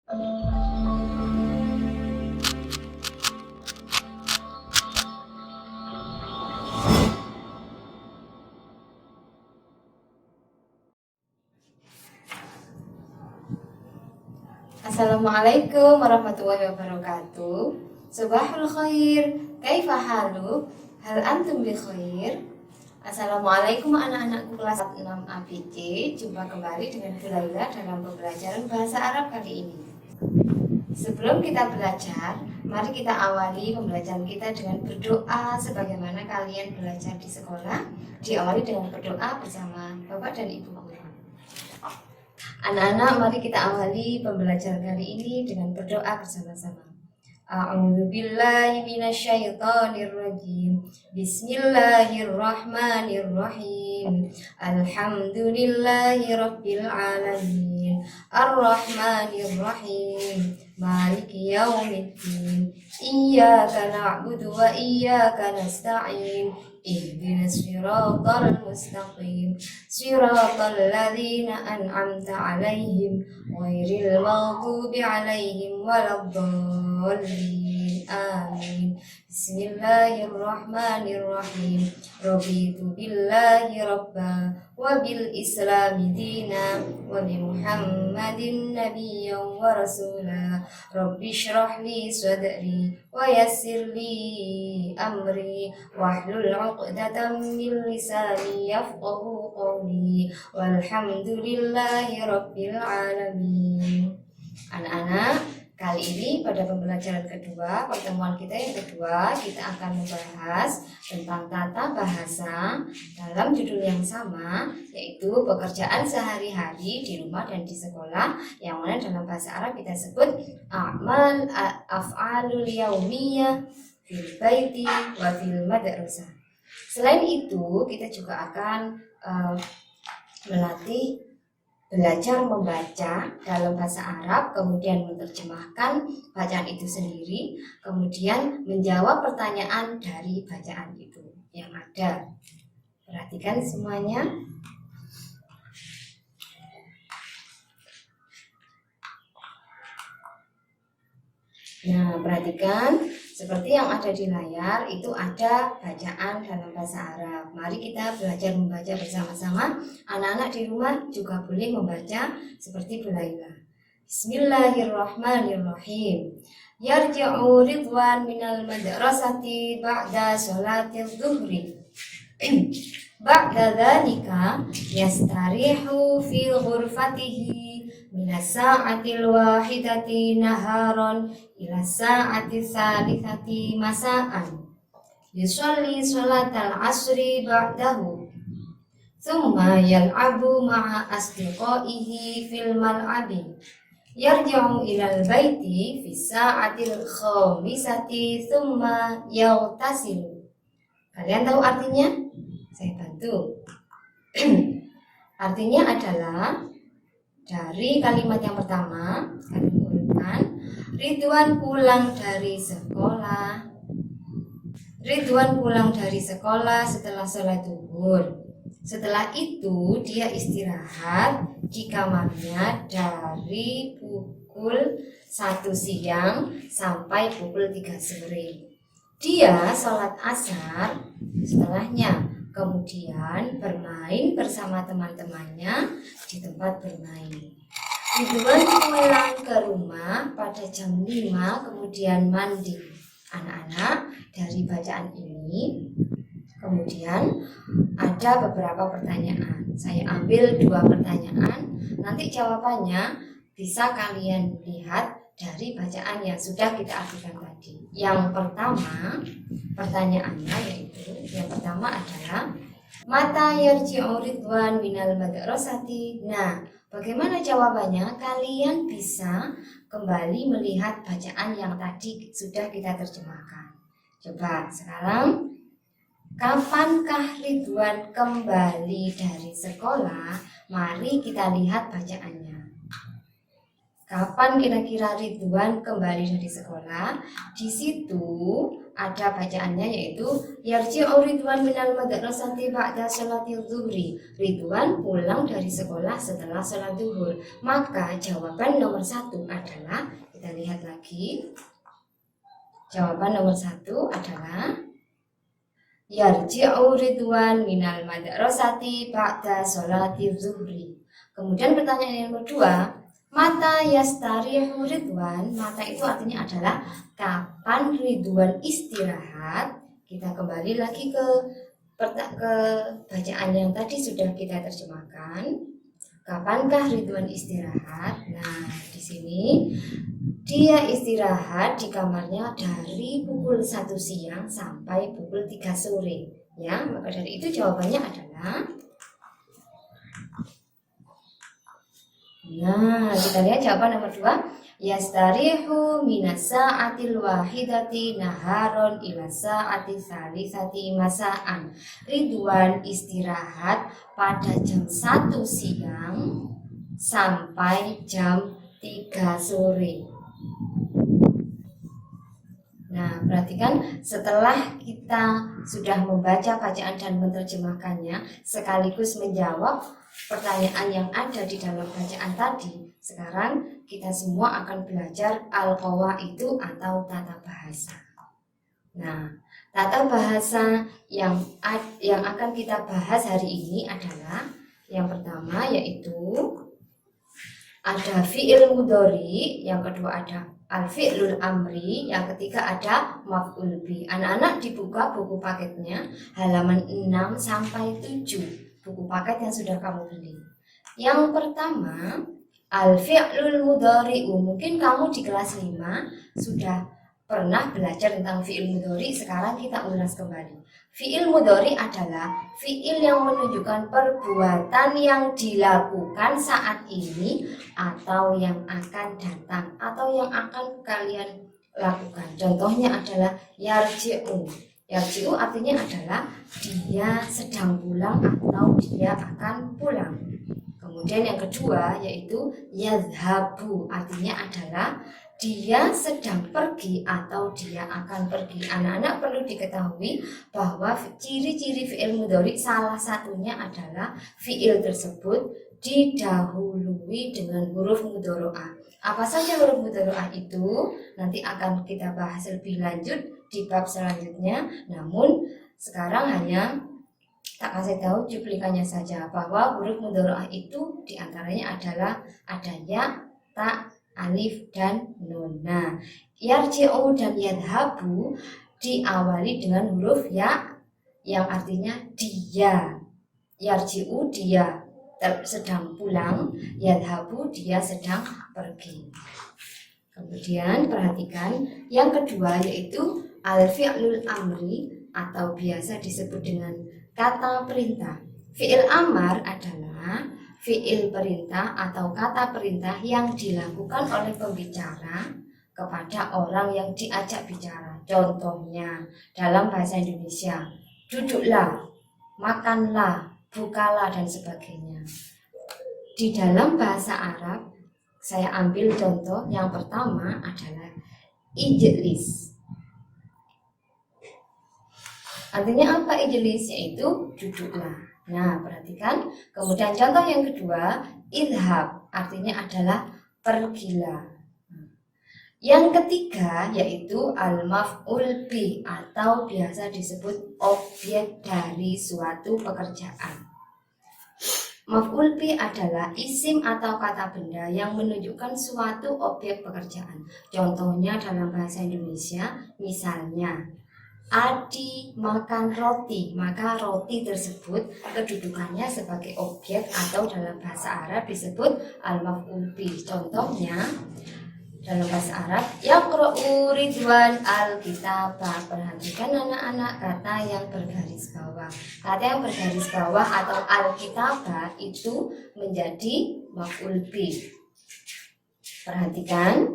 Assalamualaikum warahmatullahi wabarakatuh. Subahul khair, kaifa haluk? Hal antum bi khair? Assalamualaikum anak-anakku kelas 6 ABC. Jumpa kembali dengan Bu Laila dalam pembelajaran bahasa Arab kali ini. Sebelum kita belajar, mari kita awali pembelajaran kita dengan berdoa sebagaimana kalian belajar di sekolah. Diawali dengan berdoa bersama Bapak dan Ibu guru. Anak-anak, mari kita awali pembelajaran kali ini dengan berdoa bersama-sama. A'udzubillahi minasyaitonirrajim. Bismillahirrahmanirrahim. Alhamdulillahi rabbil alamin. Arrahmanirrahim. Maliki yaumiddin. Iyyaka na'budu wa iyyaka nasta'in. Ihdinas siratal mustaqim. Siratal ladzina an'amta 'alaihim ghairil maghdubi 'alaihim waladdallin. Amin. Bismillahirrahmanirrahim. Raditu billahi rabba wa bil islami dina wa bi Muhammadin nabiyyan wa rasula. Rabbi shrah li sadri wa yassir li amri wahlul 'uqdatam min lisani yafqahu qawli. Walhamdulillahi rabbil alamin. Anak-anak, kali ini pada pembelajaran kedua, pertemuan kita yang kedua, kita akan membahas tentang tata bahasa dalam judul yang sama, yaitu pekerjaan sehari-hari di rumah dan di sekolah, yang mana dalam bahasa Arab kita sebut af'alul yaumiyah fil baiti wa fil madrasah. Selain itu, kita juga akan melatih belajar membaca dalam bahasa Arab, kemudian menerjemahkan bacaan itu sendiri, kemudian menjawab pertanyaan dari bacaan itu yang ada. Perhatikan semuanya. Nah, perhatikan seperti yang ada di layar, itu ada bacaan dalam bahasa Arab. Mari kita belajar membaca bersama-sama. Anak-anak di rumah juga boleh membaca seperti Bu Laila. Bismillahirrahmanirrahim. Yarji'u Ridwan minal madrasati ba'da sholatil dhuhri. Ba'da dzalika yastarihu fi ghurfatihi minas sa'atil wahidati naharon ila sa'ati tsalitsati masa'an. Yusolli sholatal asri ba'dahu. Thumma yal'abu ma'a asdiqaihi fil mal'abi. Yarji'u ilal baiti fi sa'atil khamisati thumma yautasilu. Kalian tahu artinya? Saya bantu. Artinya adalah dari kalimat yang pertama, kalian urutkan. Ridwan pulang dari sekolah. Ridwan pulang dari sekolah setelah sholat zuhur. Setelah itu dia istirahat di kamarnya dari pukul 1 siang sampai pukul 3 sore. Dia sholat asar setelahnya, kemudian bermain bersama teman-temannya di tempat bermain. Ridwan pulang ke rumah pada jam 5, kemudian mandi. Anak-anak, dari bacaan ini kemudian ada beberapa pertanyaan. Saya ambil 2 pertanyaan, nanti jawabannya bisa kalian lihat dari bacaan yang sudah kita artikan tadi. Yang pertama, pertanyaannya yaitu, yang pertama adalah mata yarji'u Ridwan minal madrasati. Nah, bagaimana jawabannya? Kalian bisa kembali melihat bacaan yang tadi sudah kita terjemahkan. Coba sekarang, kapankah Ridwan kembali dari sekolah? Mari kita lihat bacaannya. Kapan kira-kira Ridwan kembali dari sekolah? Di situ ada bacaannya yaitu yarji'u Ridwan minal madrasati ba'da sholatil zuhri. Ridwan pulang dari sekolah setelah sholat zuhur. Maka jawaban nomor 1 adalah, kita lihat lagi. Jawaban nomor 1 adalah yarji'u Ridwan minal madrasati ba'da sholatil zuhri. Kemudian pertanyaan yang kedua, mata yastarihu Ridwan. Mata itu artinya adalah kapan Ridwan istirahat. Kita kembali lagi ke bacaan yang tadi sudah kita terjemahkan. Kapankah Ridwan istirahat? Nah, di sini dia istirahat di kamarnya dari pukul 1 siang sampai pukul 3 sore. Ya, maka dari itu jawabannya adalah, nah, kita lihat jawaban nomor 2. Yastarihu minas sa'atil wahidati naharon ila sa'ati salisati masaan. Ridwan istirahat pada jam 1 siang sampai jam 3 sore. Nah, perhatikan setelah kita sudah membaca bacaan dan menerjemahkannya sekaligus menjawab pertanyaan yang ada di dalam bacaan tadi. Sekarang kita semua akan belajar al-qawaidu atau tata bahasa. Nah, tata bahasa yang akan kita bahas hari ini adalah yang pertama yaitu ada fi'il mudhari, yang kedua ada al-fi'lul amri, yang ketiga ada maf'ul bi. Anak-anak dibuka buku paketnya halaman 6 sampai 7, buku paket yang sudah kamu beli. Yang pertama, al-fi'lul mudhari. Mungkin kamu di kelas 5 sudah pernah belajar tentang fi'il mudhari, sekarang kita ulas kembali. Fi'il mudhari adalah fi'il yang menunjukkan perbuatan yang dilakukan saat ini atau yang akan datang atau yang akan kalian lakukan. Contohnya adalah yarji'u. Yarji'u artinya adalah dia sedang pulang atau dia akan pulang. Kemudian yang kedua yaitu yadhabu, artinya adalah dia sedang pergi atau dia akan pergi. Anak-anak perlu diketahui bahwa ciri-ciri fi'il mudhari salah satunya adalah fi'il tersebut didahului dengan huruf mudhari'ah. Apa saja huruf mudhari'ah itu nanti akan kita bahas lebih lanjut di bab selanjutnya. Namun sekarang hanya tak kasih tahu cuplikannya saja bahwa huruf mudhari'ah itu diantaranya adalah ada ya, ta, alif, dan nun. Nah, yarji'u dan yadhabu diawali dengan huruf ya yang artinya dia. Yarji'u dia sedang pulang, yadhabu dia sedang pergi. Kemudian perhatikan yang kedua yaitu al-fi'lul amri atau biasa disebut dengan kata perintah. Fi'il amar adalah fi'il perintah atau kata perintah yang dilakukan oleh pembicara kepada orang yang diajak bicara. Contohnya dalam bahasa Indonesia, duduklah, makanlah, bukalah, dan sebagainya. Di dalam bahasa Arab, saya ambil contoh yang pertama adalah ijlis. Artinya apa ijlis? Yaitu duduklah. Nah, perhatikan. Kemudian contoh yang kedua, idhab, artinya adalah pergilah. Yang ketiga yaitu al-maf'ul bi atau biasa disebut objek dari suatu pekerjaan. Maf'ul bi adalah isim atau kata benda yang menunjukkan suatu objek pekerjaan. Contohnya dalam bahasa Indonesia, misalnya Adi makan roti, maka roti tersebut kedudukannya sebagai objek atau dalam bahasa Arab disebut al-maf'ul bi. Contohnya dalam bahasa Arab, yaqra'u Ridwan al-kitaba. Perhatikan anak-anak kata yang bergaris bawah. Kata yang bergaris bawah atau al-kitaba itu menjadi maf'ul bi. Perhatikan.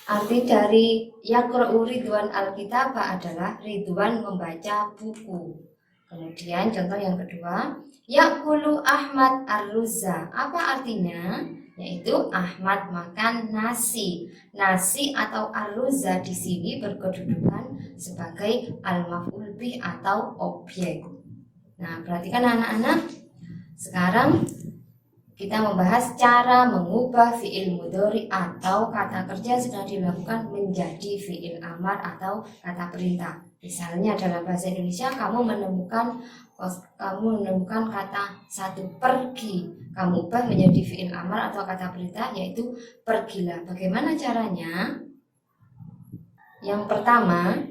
Arti dari yaqra'u Ridwan al-kitaba adalah Ridwan membaca buku. Kemudian contoh yang kedua, yakulu Ahmad ar-ruzza. Apa artinya? Yaitu Ahmad makan nasi. Nasi atau ar-ruzza di sini berkedudukan sebagai al-maf'ul bih atau objek. Nah, perhatikan anak-anak. Sekarang kita membahas cara mengubah fi'il mudhari atau kata kerja sedang dilakukan menjadi fi'il amar atau kata perintah. Misalnya dalam bahasa Indonesia kamu menemukan kata satu pergi, kamu ubah menjadi fi'il amar atau kata perintah yaitu pergilah. Bagaimana caranya? Yang pertama,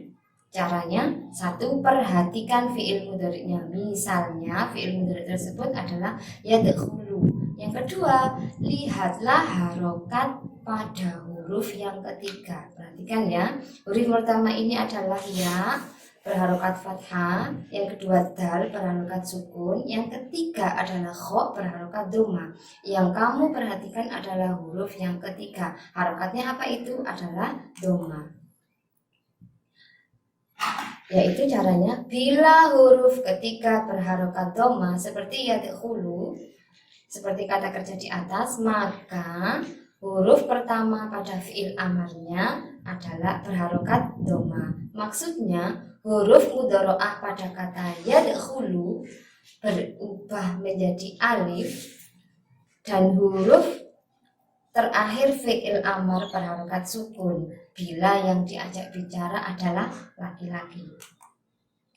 caranya satu, perhatikan fi'il mudhari'nya. Misalnya fi'il mudhari' tersebut adalah yadkhulu. Yang kedua, lihatlah harokat pada huruf yang ketiga. Perhatikan ya, huruf pertama ini adalah ya berharokat fathah, yang kedua dal berharokat sukun, yang ketiga adalah kha berharokat dhamma. Yang kamu perhatikan adalah huruf yang ketiga. Harokatnya apa itu? Adalah dhamma. Yaitu caranya bila huruf ketiga berharokat dhamma seperti yadkhulu, seperti kata kerja di atas, maka huruf pertama pada fi'il amarnya adalah berharokat dhamma. Maksudnya huruf mudhoro'ah pada kata yadkhulu berubah menjadi alif dan huruf terakhir fi'il amar berharokat sukun bila yang diajak bicara adalah laki-laki.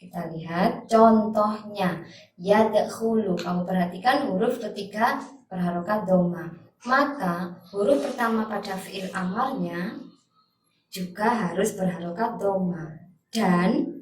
Kita lihat contohnya, yadkhulu. Kamu perhatikan huruf ketiga berharokat dhamma. Maka huruf pertama pada fi'il amarnya juga harus berharokat dhamma. Dan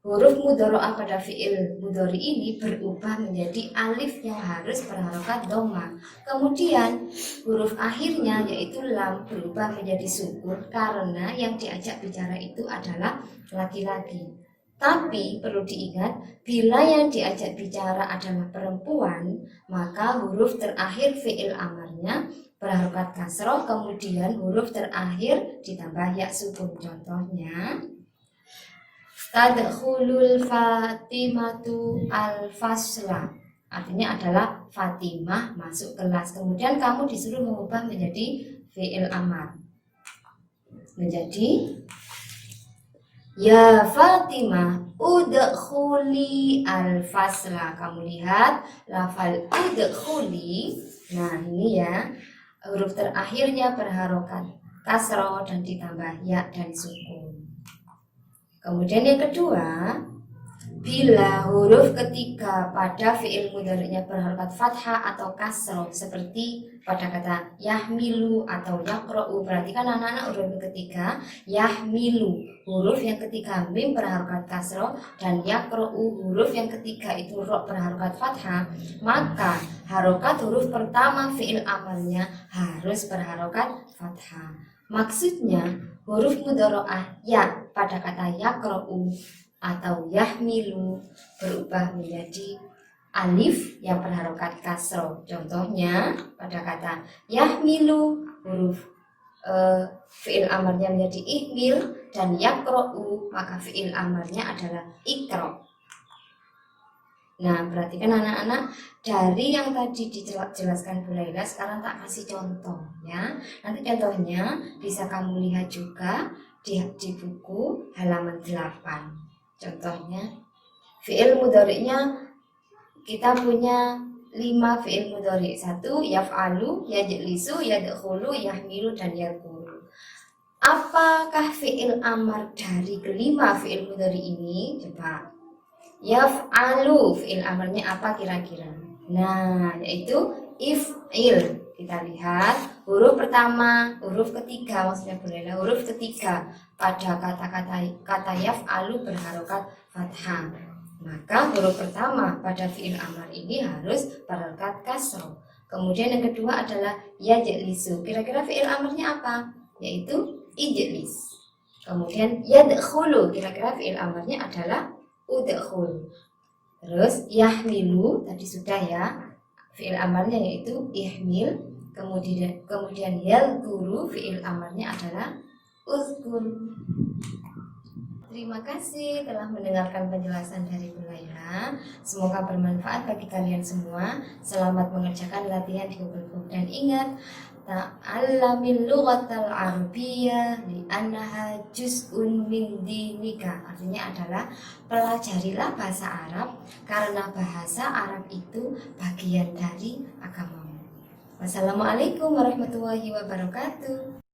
huruf mudhoro'ah pada fi'il mudhari ini berubah menjadi alif yang harus berharokat dhamma. Kemudian huruf akhirnya yaitu lam berubah menjadi sukun karena yang diajak bicara itu adalah laki-laki. Tapi perlu diingat, bila yang diajak bicara adalah perempuan, maka huruf terakhir fi'il amarnya berharokat kasroh, kemudian huruf terakhir ditambah ya sukun. Contohnya, tadkhulul Fatimatu al-fasla. Artinya adalah Fatimah masuk kelas. Kemudian kamu disuruh mengubah menjadi fi'il amar. Menjadi ya Fatimah udkhuli al-fasla. Kamu lihat lafal udkhuli. Nah, ini ya, huruf terakhirnya berharokat kasroh dan ditambah ya dan sukun. Kemudian yang kedua, bila huruf ketiga pada fi'il mudhari'nya berharokat fathah atau kasroh seperti pada kata yahmilu atau yaqra'u. Perhatikan anak-anak, huruf ketiga yahmilu, huruf yang ketiga mim berharokat kasroh, dan yaqra'u huruf yang ketiga itu ro berharokat fathah, maka harokat huruf pertama fi'il amalnya harus berharokat fathah. Maksudnya huruf mudhoro'ah ya pada kata yaqra'u atau yahmilu berubah menjadi alif yang berharokat kasroh. Contohnya pada kata yahmilu huruf fi'il amarnya menjadi ihmil, dan yaqra'u maka fi'il amarnya adalah iqra'. Nah, perhatikan anak-anak, dari yang tadi dijelaskan Bu Laila, sekarang tak kasih contoh ya. Nanti contohnya bisa kamu lihat juga di buku halaman 8. Contohnya fi'il mudhari'nya kita punya 5 fi'il mudhari'. 1 yaf'alu, yajlisu, yadkhulu, yahmilu, dan yaqulu. Apakah fi'il amar dari kelima fi'il mudhari' ini? Coba. Yaf'alu, fi'il amarnya apa kira-kira? Nah, yaitu if'il. Kita lihat huruf pertama, huruf ketiga, maksudnya bolehlah huruf ketiga pada kata yaf'alu berharokat fathah. Maka huruf pertama pada fi'il amar ini harus berharokat kasroh. Kemudian yang kedua adalah yajlisu. Kira-kira fi'il amarnya apa? Yaitu ijlis. Kemudian yadkhulu, kira-kira fi'il amarnya adalah udkhul. Terus yahmilu tadi sudah ya, fi'il amarnya yaitu ihmil. Kemudian yadhkuru, fi'il amarnya adalah uzkur. Terima kasih telah mendengarkan penjelasan dari Bu Laila. Semoga bermanfaat bagi kalian semua. Selamat mengerjakan latihan di Google Book. Dan ingat, ta'allamil lughatal arabiyyah li'annaha juz'un min dinika. Artinya adalah pelajarilah bahasa Arab karena bahasa Arab itu bagian dari agamamu. Wassalamualaikum warahmatullahi wabarakatuh.